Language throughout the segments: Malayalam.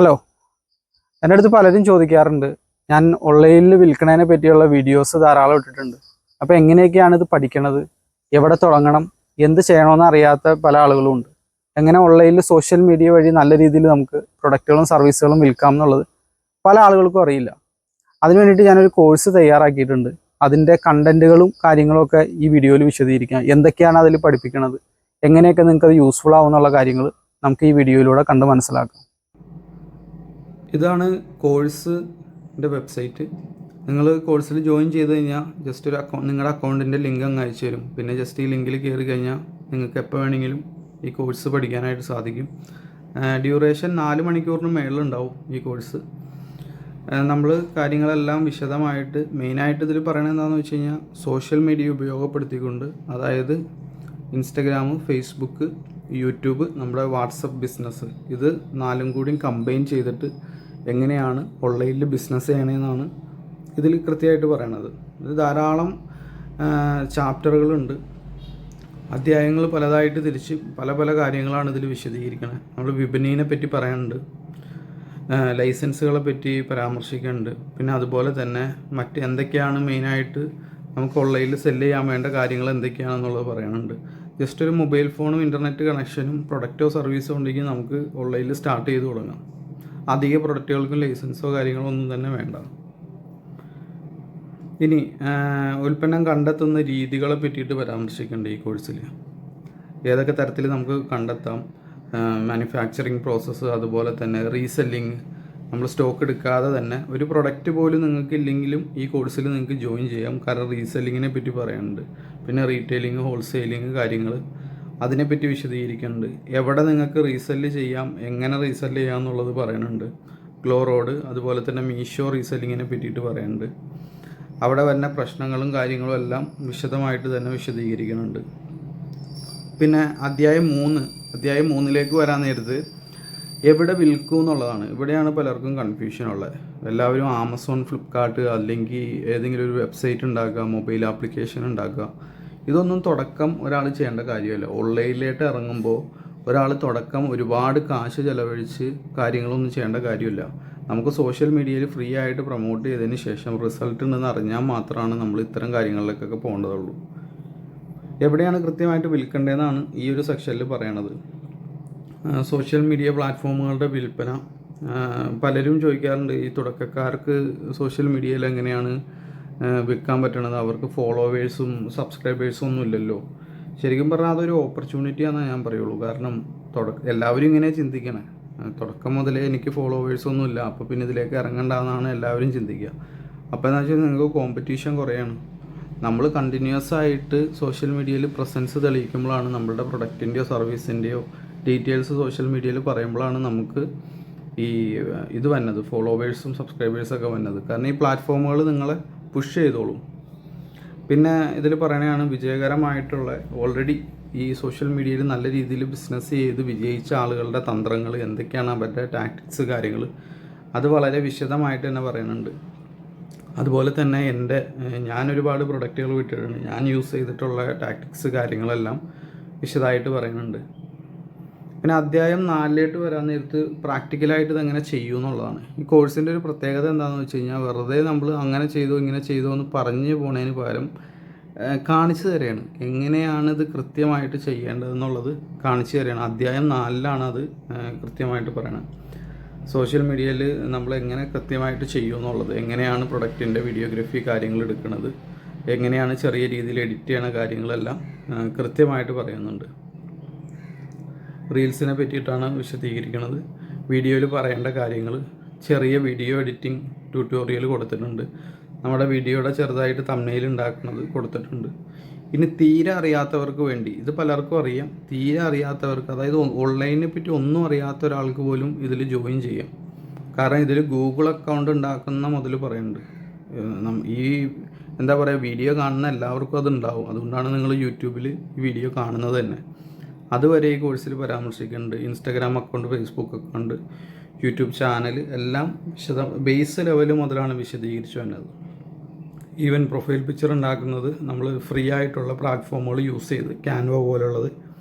ഹലോ, എൻ്റെ അടുത്ത് പലരും ചോദിക്കാറുണ്ട്. ഞാൻ ഓൺലൈനിൽ വിൽക്കണതിനെ പറ്റിയുള്ള വീഡിയോസ് ധാരാളം ഇട്ടിട്ടുണ്ട്. അപ്പോൾ എങ്ങനെയൊക്കെയാണ് ഇത് പഠിക്കണത്, എവിടെ തുടങ്ങണം, എന്ത് ചെയ്യണമെന്ന് അറിയാത്ത പല ആളുകളും ഉണ്ട്. എങ്ങനെ ഓൺലൈനിൽ സോഷ്യൽ മീഡിയ വഴി നല്ല രീതിയിൽ നമുക്ക് പ്രൊഡക്റ്റുകളും സർവീസുകളും വിൽക്കാം എന്നുള്ളത് പല ആളുകൾക്കും അറിയില്ല. അതിനു വേണ്ടിയിട്ട് ഞാനൊരു കോഴ്സ് തയ്യാറാക്കിയിട്ടുണ്ട്. അതിൻ്റെ കണ്ടൻറ്റുകളും കാര്യങ്ങളും ഒക്കെ ഈ വീഡിയോയിൽ വിശദീകരിക്കാം. എന്തൊക്കെയാണ് അതിൽ പഠിപ്പിക്കുന്നത്, എങ്ങനെയൊക്കെ നിങ്ങൾക്ക് അത് യൂസ്ഫുൾ ആവുമെന്നുള്ള കാര്യങ്ങൾ നമുക്ക് ഈ വീഡിയോയിലൂടെ കണ്ട് മനസ്സിലാക്കാം. ഇതാണ് കോഴ്സിൻ്റെ വെബ്സൈറ്റ്. നിങ്ങൾ കോഴ്സിൽ ജോയിൻ ചെയ്ത് കഴിഞ്ഞാൽ ജസ്റ്റ് ഒരു നിങ്ങളുടെ അക്കൗണ്ടിൻ്റെ ലിങ്ക് അങ്ങ് അയച്ചു തരും. പിന്നെ ജസ്റ്റ് ഈ ലിങ്കിൽ കയറി കഴിഞ്ഞാൽ നിങ്ങൾക്ക് എപ്പോൾ വേണമെങ്കിലും ഈ കോഴ്സ് പഠിക്കാനായിട്ട് സാധിക്കും. ഡ്യൂറേഷൻ 4 മണിക്കൂറിന് മേളിലുണ്ടാവും ഈ കോഴ്സ്. നമ്മൾ കാര്യങ്ങളെല്ലാം വിശദമായിട്ട് മെയിനായിട്ട് ഇതിൽ പറയണത് എന്താണെന്ന് വെച്ച് കഴിഞ്ഞാൽ സോഷ്യൽ മീഡിയ ഉപയോഗപ്പെടുത്തിക്കൊണ്ട്, അതായത് ഇൻസ്റ്റഗ്രാം, ഫേസ്ബുക്ക്, യൂട്യൂബ്, നമ്മുടെ വാട്സപ്പ് ബിസിനസ്, ഇത് 4 കൂടിയും കമ്പൈൻ ചെയ്തിട്ട് എങ്ങനെയാണ് ഓൺലൈനിൽ ബിസിനസ് ചെയ്യണമെന്നാണ് ഇതിൽ കൃത്യമായിട്ട് പറയണത്. ഇത് ധാരാളം ചാപ്റ്ററുകളുണ്ട്, അധ്യായങ്ങൾ പലതായിട്ട് തിരിച്ച് പല പല കാര്യങ്ങളാണ് ഇതിൽ വിശദീകരിക്കുന്നത്. നമ്മൾ വിപണിയെ പറ്റി പറയാനുണ്ട്, ലൈസൻസുകളെ പറ്റി പരാമർശിക്കുന്നുണ്ട്. പിന്നെ അതുപോലെ തന്നെ മറ്റ് എന്തൊക്കെയാണ് മെയിനായിട്ട് നമുക്ക് ഓൺലൈനിൽ സെല്ല് ചെയ്യാൻ വേണ്ട കാര്യങ്ങൾ എന്തൊക്കെയാണെന്നുള്ളത് പറയാനുണ്ട്. ജസ്റ്റ് ഒരു മൊബൈൽ ഫോണും ഇൻ്റർനെറ്റ് കണക്ഷനും പ്രൊഡക്റ്റോ സർവീസോ ഉണ്ടെങ്കിൽ നമുക്ക് ഓൺലൈനിൽ സ്റ്റാർട്ട് ചെയ്ത് തുടങ്ങാം. അധിക പ്രൊഡക്റ്റുകൾക്കും ലൈസൻസോ കാര്യങ്ങളോ ഒന്നും തന്നെ വേണ്ട. ഇനി ഉൽപ്പന്നം കണ്ടെത്തുന്ന രീതികളെ പറ്റിയിട്ട് പരാമർശിക്കേണ്ട ഈ കോഴ്സിൽ. ഏതൊക്കെ തരത്തിൽ നമുക്ക് കണ്ടെത്താം, മാനുഫാക്ചറിങ് പ്രോസസ്സ്, അതുപോലെ തന്നെ റീസെല്ലിങ്. നമ്മൾ സ്റ്റോക്ക് എടുക്കാതെ തന്നെ ഒരു പ്രൊഡക്റ്റ് പോലും നിങ്ങൾക്ക് ഇല്ലെങ്കിലും ഈ കോഴ്സിൽ നിങ്ങൾക്ക് ജോയിൻ ചെയ്യാം. കാരണം റീസെല്ലിങ്ങിനെ പറ്റി പറയാനുണ്ട്. പിന്നെ റീറ്റെയിലിങ്, ഹോൾസെയിലിങ് കാര്യങ്ങൾ അതിനെപ്പറ്റി വിശദീകരിക്കുന്നുണ്ട്. എവിടെ നിങ്ങൾക്ക് റീസെല്ല് ചെയ്യാം, എങ്ങനെ റീസെല്ല് ചെയ്യാം എന്നുള്ളത് പറയുന്നുണ്ട്. ഗ്ലോറോഡ്, അതുപോലെ തന്നെ മീഷോ റീസെല്ലിങ്ങിനെ പറ്റിയിട്ട് പറയുന്നുണ്ട്. അവിടെ വരുന്ന പ്രശ്നങ്ങളും കാര്യങ്ങളും എല്ലാം വിശദമായിട്ട് തന്നെ വിശദീകരിക്കുന്നുണ്ട്. പിന്നെ അധ്യായം 3 വരാൻ നേരത്ത് എവിടെ വിൽക്കും എന്നുള്ളതാണ്. ഇവിടെയാണ് പലർക്കും കൺഫ്യൂഷൻ ഉള്ളത്. എല്ലാവരും ആമസോൺ, ഫ്ലിപ്കാർട്ട് അല്ലെങ്കിൽ ഏതെങ്കിലും ഒരു വെബ്സൈറ്റ് ഉണ്ടാക്കുക, മൊബൈൽ ആപ്ലിക്കേഷൻ ഉണ്ടാക്കുക. ഇതൊന്നും തുടക്കം ഒരാൾ ചെയ്യേണ്ട കാര്യമല്ല. ഓൺലൈനിലേക്ക് ഇറങ്ങുമ്പോൾ ഒരാൾ തുടക്കം ഒരുപാട് കാശ് ചിലവഴിച്ച് കാര്യങ്ങളൊന്നും ചെയ്യേണ്ട കാര്യമില്ല. നമുക്ക് സോഷ്യൽ മീഡിയയിൽ ഫ്രീ ആയിട്ട് പ്രൊമോട്ട് ചെയ്തതിന് ശേഷം റിസൾട്ട് ഉണ്ടെന്ന് അറിഞ്ഞാൽ മാത്രമാണ് നമ്മൾ ഇത്തരം കാര്യങ്ങളിലേക്കൊക്കെ പോകേണ്ടതുള്ളൂ. എവിടെയാണ് കൃത്യമായിട്ട് വിൽക്കേണ്ടതെന്നാണ് ഈ ഒരു സെക്ഷനിൽ പറയണത്. സോഷ്യൽ മീഡിയ പ്ലാറ്റ്ഫോമുകളുടെ വിൽപ്പന. പലരും ചോദിക്കാറുണ്ട്, ഈ തുടക്കക്കാർക്ക് സോഷ്യൽ മീഡിയയിൽ എങ്ങനെയാണ് വിൽക്കാൻ പറ്റണത്, അവർക്ക് ഫോളോവേഴ്സും സബ്സ്ക്രൈബേഴ്സും ഒന്നും ഇല്ലല്ലോ. ശരിക്കും പറഞ്ഞാൽ അതൊരു ഓപ്പർച്യൂണിറ്റിയാണെന്ന് ഞാൻ പറയുള്ളൂ. കാരണം എല്ലാവരും ഇങ്ങനെ ചിന്തിക്കണേ, തുടക്കം മുതലേ എനിക്ക് ഫോളോവേഴ്സൊന്നും ഇല്ല, അപ്പോൾ പിന്നെ ഇതിലേക്ക് ഇറങ്ങണ്ടെന്നാണ് എല്ലാവരും ചിന്തിക്കുക. അപ്പോൾ എന്താ വെച്ചാൽ നിങ്ങൾക്ക് കോമ്പറ്റീഷൻ കുറയാണ്. നമ്മൾ കണ്ടിന്യൂസ് ആയിട്ട് സോഷ്യൽ മീഡിയയിൽ പ്രസൻസ് തെളിയിക്കുമ്പോഴാണ് നമ്മളുടെ പ്രൊഡക്റ്റിൻ്റെയോ സർവീസിൻ്റെയോ ഡീറ്റെയിൽസ് സോഷ്യൽ മീഡിയയിൽ പറയുമ്പോഴാണ് നമുക്ക് ഈ ഇത് വന്നത്, ഫോളോവേഴ്സും സബ്സ്ക്രൈബേഴ്സൊക്കെ വന്നത്. കാരണം ഈ പ്ലാറ്റ്ഫോമുകൾ നിങ്ങളെ പുഷ് ചെയ്തോളും. പിന്നെ ഇതിൽ പറയണതാണ് വിജയകരമായിട്ടുള്ള ഓൾറെഡി ഈ സോഷ്യൽ മീഡിയയിൽ നല്ല രീതിയിൽ ബിസിനസ് ചെയ്ത് വിജയിച്ച ആളുകളുടെ തന്ത്രങ്ങൾ എന്തൊക്കെയാണ്, അവരുടെ ടാക്ടിക്സ് കാര്യങ്ങൾ, അത് വളരെ വിശദമായിട്ട് തന്നെ പറയുന്നുണ്ട്. അതുപോലെ തന്നെ ഞാൻ ഒരുപാട് പ്രൊഡക്റ്റുകൾ വിട്ടിട്ടുണ്ട്. ഞാൻ യൂസ് ചെയ്തിട്ടുള്ള ടാക്ടിക്സ് കാര്യങ്ങളെല്ലാം വിശദമായിട്ട് പറയുന്നുണ്ട്. പിന്നെ അധ്യായം 4 വരാൻ നേരത്ത് പ്രാക്ടിക്കലായിട്ട് ഇതെങ്ങനെ ചെയ്യൂ എന്നുള്ളതാണ്. ഈ കോഴ്സിൻ്റെ ഒരു പ്രത്യേകത എന്താണെന്ന് വെച്ച് കഴിഞ്ഞാൽ വെറുതെ നമ്മൾ അങ്ങനെ ചെയ്തോ ഇങ്ങനെ ചെയ്തോ എന്ന് പറഞ്ഞു പോണതിന് പകരം കാണിച്ചു തരികയാണ്. എങ്ങനെയാണ് ഇത് കൃത്യമായിട്ട് ചെയ്യേണ്ടതെന്നുള്ളത് കാണിച്ചു തരികയാണ്. അധ്യായം 4 അത് കൃത്യമായിട്ട് പറയണം. സോഷ്യൽ മീഡിയയിൽ നമ്മൾ എങ്ങനെ കൃത്യമായിട്ട് ചെയ്യും എന്നുള്ളത്, എങ്ങനെയാണ് പ്രൊഡക്റ്റിൻ്റെ വീഡിയോഗ്രാഫി കാര്യങ്ങൾ എടുക്കുന്നത്, എങ്ങനെയാണ് ചെറിയ രീതിയിൽ എഡിറ്റ് ചെയ്യണ കാര്യങ്ങളെല്ലാം കൃത്യമായിട്ട് പറയുന്നുണ്ട്. റീൽസിനെ പറ്റിയിട്ടാണ് വിശദീകരിക്കുന്നത്. വീഡിയോയിൽ പറയേണ്ട കാര്യങ്ങൾ, ചെറിയ വീഡിയോ എഡിറ്റിംഗ് ട്യൂട്ടോറിയൽ കൊടുത്തിട്ടുണ്ട്. നമ്മുടെ വീഡിയോയുടെ ചെറുതായിട്ട് തംബ്നെയിൽ ഉണ്ടാക്കുന്നത് കൊടുത്തിട്ടുണ്ട്. ഇനി തീരെ അറിയാത്തവർക്ക് വേണ്ടി, ഇത് പലർക്കും അറിയാം, തീരെ അറിയാത്തവർക്ക്, അതായത് ഓൺലൈനെ പറ്റി ഒന്നും അറിയാത്ത ഒരാൾക്ക് പോലും ഇതിൽ ജോയിൻ ചെയ്യാം. കാരണം ഇതിൽ ഗൂഗിൾ അക്കൗണ്ട് ഉണ്ടാക്കുന്ന മുതൽ പറയുന്നുണ്ട്. ഈ എന്താ പറയുക, വീഡിയോ കാണുന്ന എല്ലാവർക്കും അതുണ്ടാവും. അതുകൊണ്ടാണ് നിങ്ങൾ യൂട്യൂബിൽ ഈ വീഡിയോ കാണുന്നത് തന്നെ. അതുവരെ ഈ കോഴ്സിൽ പരാമർശിക്കുന്നുണ്ട്. Instagram account, Facebook account, YouTube channel എല്ലാം ബേസ് ലെവൽ മുതലാണ് വിശദീകരിച്ചു വന്നത്. ഈവൻ പ്രൊഫൈൽ പിക്ചർ ഉണ്ടാക്കുന്നത് നമ്മൾ ഫ്രീ ആയിട്ടുള്ള പ്ലാറ്റ്ഫോമുകൾ യൂസ് ചെയ്ത്, ക്യാൻവ പോലുള്ളത്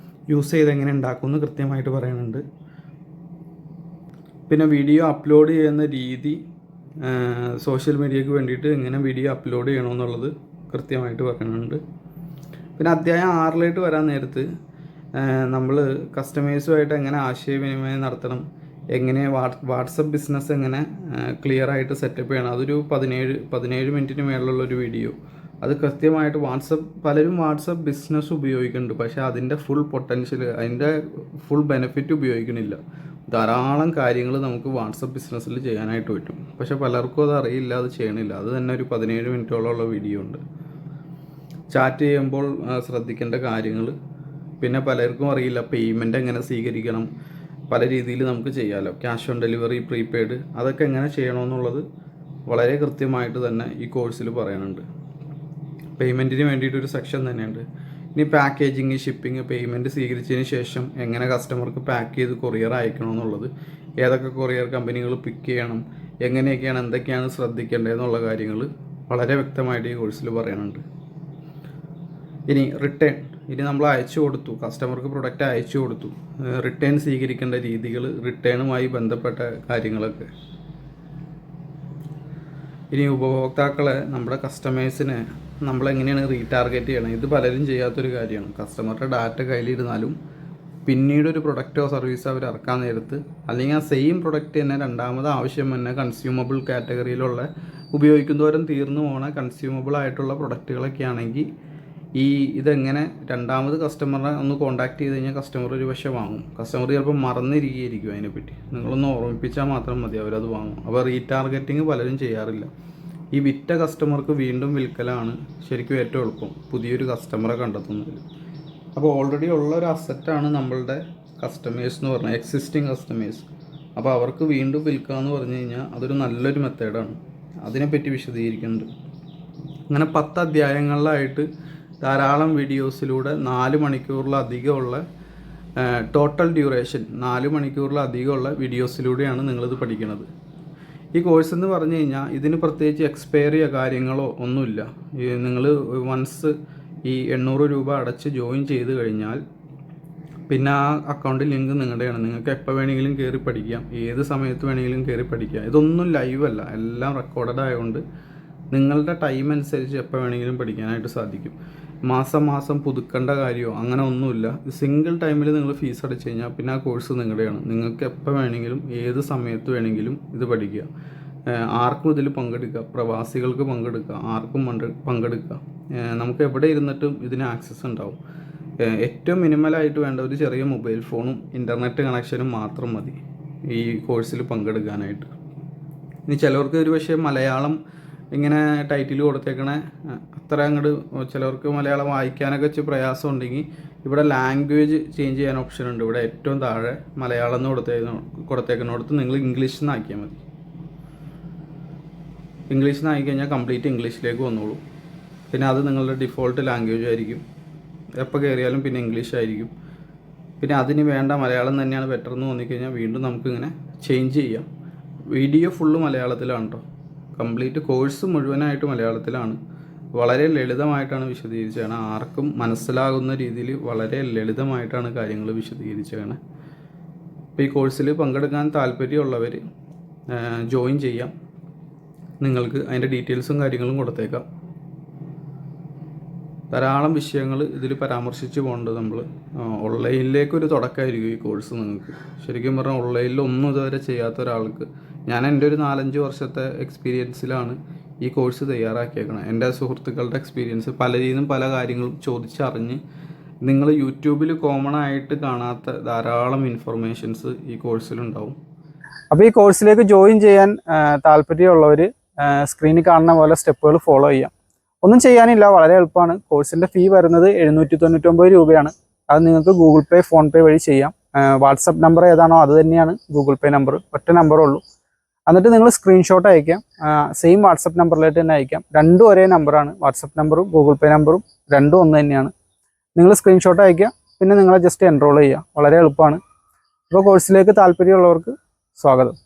യൂസ് ചെയ്ത് എങ്ങനെ ഉണ്ടാക്കുമെന്ന് കൃത്യമായിട്ട് പറയുന്നുണ്ട്. പിന്നെ വീഡിയോ അപ്ലോഡ് ചെയ്യുന്ന രീതി, സോഷ്യൽ മീഡിയയ്ക്ക് വേണ്ടിയിട്ട് എങ്ങനെ വീഡിയോ അപ്ലോഡ് ചെയ്യണമെന്നുള്ളത് കൃത്യമായിട്ട് പറയുന്നുണ്ട്. പിന്നെ അധ്യായം 6 വരാൻ നേരത്ത് നമ്മൾ കസ്റ്റമേഴ്സുമായിട്ട് എങ്ങനെ ആശയവിനിമയം നടത്തണം, എങ്ങനെ വാട്സപ്പ് ബിസിനസ് എങ്ങനെ ക്ലിയർ ആയിട്ട് സെറ്റപ്പ് ചെയ്യണം, അതൊരു 17 മിനിറ്റിന് മേളിലുള്ളൊരു വീഡിയോ. അത് കൃത്യമായിട്ട് പലരും വാട്സപ്പ് ബിസിനസ് ഉപയോഗിക്കുന്നുണ്ട്, പക്ഷേ അതിൻ്റെ ഫുൾ പൊട്ടൻഷ്യൽ, അതിൻ്റെ ഫുൾ ബെനിഫിറ്റ് ഉപയോഗിക്കണില്ല. ധാരാളം കാര്യങ്ങൾ നമുക്ക് വാട്സപ്പ് ബിസിനസ്സിൽ ചെയ്യാനായിട്ട് പറ്റും, പക്ഷേ പലർക്കും അത് അറിയില്ല, അത് ചെയ്യണില്ല. അത് തന്നെ ഒരു 17 മിനിറ്റോളമുള്ള വീഡിയോ ഉണ്ട്. ചാറ്റ് ചെയ്യുമ്പോൾ ശ്രദ്ധിക്കേണ്ട കാര്യങ്ങൾ, പിന്നെ പലർക്കും അറിയില്ല പേയ്മെൻറ്റ് എങ്ങനെ സ്വീകരിക്കണം, പല രീതിയിൽ നമുക്ക് ചെയ്യാമല്ലോ, ക്യാഷ് ഓൺ ഡെലിവറി, പ്രീപെയ്ഡ്, അതൊക്കെ എങ്ങനെ ചെയ്യണമെന്നുള്ളത് വളരെ കൃത്യമായിട്ട് തന്നെ ഈ കോഴ്സിൽ പറയുന്നുണ്ട്. പേയ്മെൻറ്റിന് വേണ്ടിയിട്ടൊരു സെക്ഷൻ തന്നെയുണ്ട്. ഇനി പാക്കേജിങ്, ഷിപ്പിംഗ്, പേയ്മെൻറ്റ് സ്വീകരിച്ചതിന് ശേഷം എങ്ങനെ കസ്റ്റമർക്ക് പാക്ക് ചെയ്ത് കൊറിയർ അയക്കണമെന്നുള്ളത്, ഏതൊക്കെ കൊറിയർ കമ്പനികൾ പിക്ക് ചെയ്യണം, എങ്ങനെയൊക്കെയാണ്, എന്തൊക്കെയാണ് ശ്രദ്ധിക്കേണ്ടതെന്നുള്ള കാര്യങ്ങൾ വളരെ വ്യക്തമായിട്ട് ഈ കോഴ്സിൽ പറയുന്നുണ്ട്. ഇനി റിട്ടേൺ, ഇനി നമ്മൾ അയച്ചു കൊടുത്തു, കസ്റ്റമർക്ക് പ്രൊഡക്റ്റ് അയച്ചു കൊടുത്തു, റിട്ടേൺ സ്വീകരിക്കേണ്ട രീതികൾ, റിട്ടേണുമായി ബന്ധപ്പെട്ട കാര്യങ്ങളൊക്കെ. ഇനി ഉപഭോക്താക്കളെ, നമ്മുടെ കസ്റ്റമേഴ്സിനെ നമ്മളെങ്ങനെയാണ് റീടാർഗറ്റ് ചെയ്യണം. ഇത് പലരും ചെയ്യാത്തൊരു കാര്യമാണ്. കസ്റ്റമറുടെ ഡാറ്റ കയ്യിലിരുന്നാലും പിന്നീട് ഒരു പ്രൊഡക്റ്റോ സർവീസോ അവർ ഇറക്കാൻ നേരത്ത്, അല്ലെങ്കിൽ ആ സെയിം പ്രൊഡക്റ്റ് തന്നെ രണ്ടാമത് ആവശ്യം തന്നെ കൺസ്യൂമബിൾ കാറ്റഗറിയിലുള്ള ഉപയോഗിക്കുന്നവരും തീർന്നു പോണ കൺസ്യൂമബിൾ ആയിട്ടുള്ള പ്രൊഡക്റ്റുകളൊക്കെ ആണെങ്കിൽ ഇതെങ്ങനെ രണ്ടാമത് കസ്റ്റമറിനെ ഒന്ന് കോൺടാക്ട് ചെയ്ത് കഴിഞ്ഞാൽ കസ്റ്റമർ ഒരു പക്ഷേ വാങ്ങും. കസ്റ്റമർ ചിലപ്പോൾ മറന്നിരിക്കുകയായിരിക്കും അതിനെപ്പറ്റി. നിങ്ങളൊന്ന് ഓർമ്മിപ്പിച്ചാൽ മാത്രം മതി, അവരത് വാങ്ങും. അപ്പോൾ റീടാർഗറ്റിങ് പലരും ചെയ്യാറില്ല. ഈ വിറ്റ കസ്റ്റമർക്ക് വീണ്ടും വിൽക്കലാണ് ശരിക്കും ഏറ്റവും എളുപ്പം പുതിയൊരു കസ്റ്റമറെ കണ്ടെത്തുന്നതിൽ. അപ്പോൾ ഓൾറെഡി ഉള്ള ഒരു അസറ്റാണ് നമ്മളുടെ കസ്റ്റമേഴ്സ് എന്ന് പറഞ്ഞാൽ, എക്സിസ്റ്റിംഗ് കസ്റ്റമേഴ്സ്. അപ്പോൾ അവർക്ക് വീണ്ടും വിൽക്കുക എന്ന് പറഞ്ഞു കഴിഞ്ഞാൽ അതൊരു നല്ലൊരു മെത്തേഡാണ്. അതിനെപ്പറ്റി വിശദീകരിക്കുന്നുണ്ട്. അങ്ങനെ 10 അധ്യായങ്ങളിലായിട്ട് ധാരാളം വീഡിയോസിലൂടെ 4 മണിക്കൂറിലധികമുള്ള ടോട്ടൽ ഡ്യൂറേഷൻ 4 മണിക്കൂറിലധികമുള്ള വീഡിയോസിലൂടെയാണ് നിങ്ങളിത് പഠിക്കുന്നത്. ഈ കോഴ്സ് എന്ന് പറഞ്ഞു കഴിഞ്ഞാൽ ഇതിന് പ്രത്യേകിച്ച് എക്സ്പയറിയോ കാര്യങ്ങളോ ഒന്നുമില്ല. നിങ്ങൾ വൺസ് ഈ 800 രൂപ അടച്ച് ജോയിൻ ചെയ്ത് കഴിഞ്ഞാൽ പിന്നെ ആ അക്കൗണ്ട് ലിങ്ക് നിങ്ങളുടെയാണ്. നിങ്ങൾക്ക് എപ്പോൾ വേണമെങ്കിലും കയറി പഠിക്കാം, ഏത് സമയത്ത് വേണമെങ്കിലും കയറി പഠിക്കാം. ഇതൊന്നും ലൈവ് അല്ല, എല്ലാം റെക്കോർഡഡ് ആയതുകൊണ്ട് നിങ്ങളുടെ ടൈം അനുസരിച്ച് എപ്പോൾ വേണമെങ്കിലും പഠിക്കാനായിട്ട് സാധിക്കും. മാസം പുതുക്കേണ്ട കാര്യമോ അങ്ങനെ ഒന്നുമില്ല. സിംഗിൾ ടൈമിൽ നിങ്ങൾ ഫീസ് അടച്ചു കഴിഞ്ഞാൽ പിന്നെ ആ കോഴ്സ് നിങ്ങളുടെയാണ്. നിങ്ങൾക്ക് എപ്പോൾ വേണമെങ്കിലും ഏത് സമയത്ത് വേണമെങ്കിലും ഇത് പഠിക്കുക. ആർക്കും ഇതിൽ പങ്കെടുക്കുക, പ്രവാസികൾക്ക് പങ്കെടുക്കുക, ആർക്കും പങ്കെടുക്കുക. നമുക്ക് എവിടെ ഇരുന്നിട്ടും ഇതിന് ആക്സസ് ഉണ്ടാവും. ഏറ്റവും മിനിമലായിട്ട് വേണ്ട ഒരു ചെറിയ മൊബൈൽ ഫോണും ഇൻ്റർനെറ്റ് കണക്ഷനും മാത്രം മതി ഈ കോഴ്സിൽ പങ്കെടുക്കാനായിട്ട്. ഇനി ചിലവർക്ക് ഒരു പക്ഷേ മലയാളം ഇങ്ങനെ ടൈറ്റിൽ കൊടുത്തേക്കണേ അത്ര അങ്ങോട്ട്, ചിലവർക്ക് മലയാളം വായിക്കാനൊക്കെ വെച്ച് പ്രയാസം ഉണ്ടെങ്കിൽ ഇവിടെ ലാംഗ്വേജ് ചേഞ്ച് ചെയ്യാൻ ഓപ്ഷൻ ഉണ്ട്. ഇവിടെ ഏറ്റവും താഴെ മലയാളം എന്ന് കൊടുത്തേക്കുന്നിടത്ത് നിങ്ങൾ ഇംഗ്ലീഷിൽ നിന്ന് ആക്കിയാൽ മതി. ഇംഗ്ലീഷിൽ നിന്ന് ആയിക്കഴിഞ്ഞാൽ കംപ്ലീറ്റ് ഇംഗ്ലീഷിലേക്ക് വന്നോളൂ. പിന്നെ അത് നിങ്ങളുടെ ഡിഫോൾട്ട് ലാംഗ്വേജ് ആയിരിക്കും. എപ്പോൾ കയറിയാലും പിന്നെ ഇംഗ്ലീഷ് ആയിരിക്കും. പിന്നെ അതിന് വേണ്ട മലയാളം തന്നെയാണ് ബെറ്റർ എന്ന് തോന്നിക്കഴിഞ്ഞാൽ വീണ്ടും നമുക്കിങ്ങനെ ചേഞ്ച് ചെയ്യാം. വീഡിയോ ഫുള്ള് മലയാളത്തിലാണ് കേട്ടോ. കംപ്ലീറ്റ് കോഴ്സ് മുഴുവനായിട്ട് മലയാളത്തിലാണ്. വളരെ ലളിതമായിട്ടാണ് വിശദീകരിച്ചതാണ്. ആർക്കും മനസ്സിലാകുന്ന രീതിയിൽ വളരെ ലളിതമായിട്ടാണ് കാര്യങ്ങൾ വിശദീകരിച്ചതാണ്. അപ്പോൾ ഈ കോഴ്സിൽ പങ്കെടുക്കാൻ താല്പര്യമുള്ളവർ ജോയിൻ ചെയ്യാം. നിങ്ങൾക്ക് അതിൻ്റെ ഡീറ്റെയിൽസും കാര്യങ്ങളും കൊടുത്തേക്കാം. ധാരാളം വിഷയങ്ങൾ ഇതിൽ പരാമർശിച്ച് പോകേണ്ടത്. നമ്മൾ ഓൺലൈനിലേക്കൊരു തുടക്കമായിരിക്കും ഈ കോഴ്സ്. നിങ്ങൾക്ക് ശരിക്കും പറഞ്ഞാൽ ഓൺലൈനിൽ ഒന്നും ഇതുവരെ ചെയ്യാത്ത ഒരാൾക്ക്, ഞാൻ എൻ്റെ ഒരു 4-5 വർഷത്തെ എക്സ്പീരിയൻസിലാണ് ഈ കോഴ്സ് തയ്യാറാക്കിയേക്കണം. എൻ്റെ സുഹൃത്തുക്കളുടെ എക്സ്പീരിയൻസ്, പലരീന്നും പല കാര്യങ്ങളും ചോദിച്ചറിഞ്ഞ്, നിങ്ങൾ യൂട്യൂബിൽ കോമൺ ആയിട്ട് കാണാത്ത ധാരാളം ഇൻഫർമേഷൻസ് ഈ കോഴ്സിലുണ്ടാവും. അപ്പോൾ ഈ കോഴ്സിലേക്ക് ജോയിൻ ചെയ്യാൻ താല്പര്യമുള്ളവർ സ്ക്രീനിൽ കാണുന്ന പോലെ സ്റ്റെപ്പുകൾ ഫോളോ ചെയ്യാം. ഒന്നും ചെയ്യാനില്ല, വളരെ എളുപ്പമാണ്. കോഴ്സിൻ്റെ ഫീ വരുന്നത് 799 രൂപയാണ്. അത് നിങ്ങൾക്ക് ഗൂഗിൾ പേ, ഫോൺ പേ വഴി ചെയ്യാം. വാട്സപ്പ് നമ്പർ ഏതാണോ അത് തന്നെയാണ് ഗൂഗിൾ പേ നമ്പർ. ഒറ്റ നമ്പറേ ഉള്ളൂ. എന്നിട്ട് നിങ്ങൾ സ്ക്രീൻഷോട്ട് അയക്കാം. സെയിം വാട്സപ്പ് നമ്പറിലേക്ക് തന്നെ അയക്കാം. രണ്ടും ഒരേ നമ്പറാണ്. വാട്സപ്പ് നമ്പറും ഗൂഗിൾ പേ നമ്പറും രണ്ടും ഒന്ന് തന്നെയാണ്. നിങ്ങൾ സ്ക്രീൻഷോട്ട് അയക്കുക, പിന്നെ നിങ്ങളെ ജസ്റ്റ് എൻറോൾ ചെയ്യുക. വളരെ എളുപ്പമാണ്. അപ്പോൾ കോഴ്സിലേക്ക് താല്പര്യമുള്ളവർക്ക് സ്വാഗതം.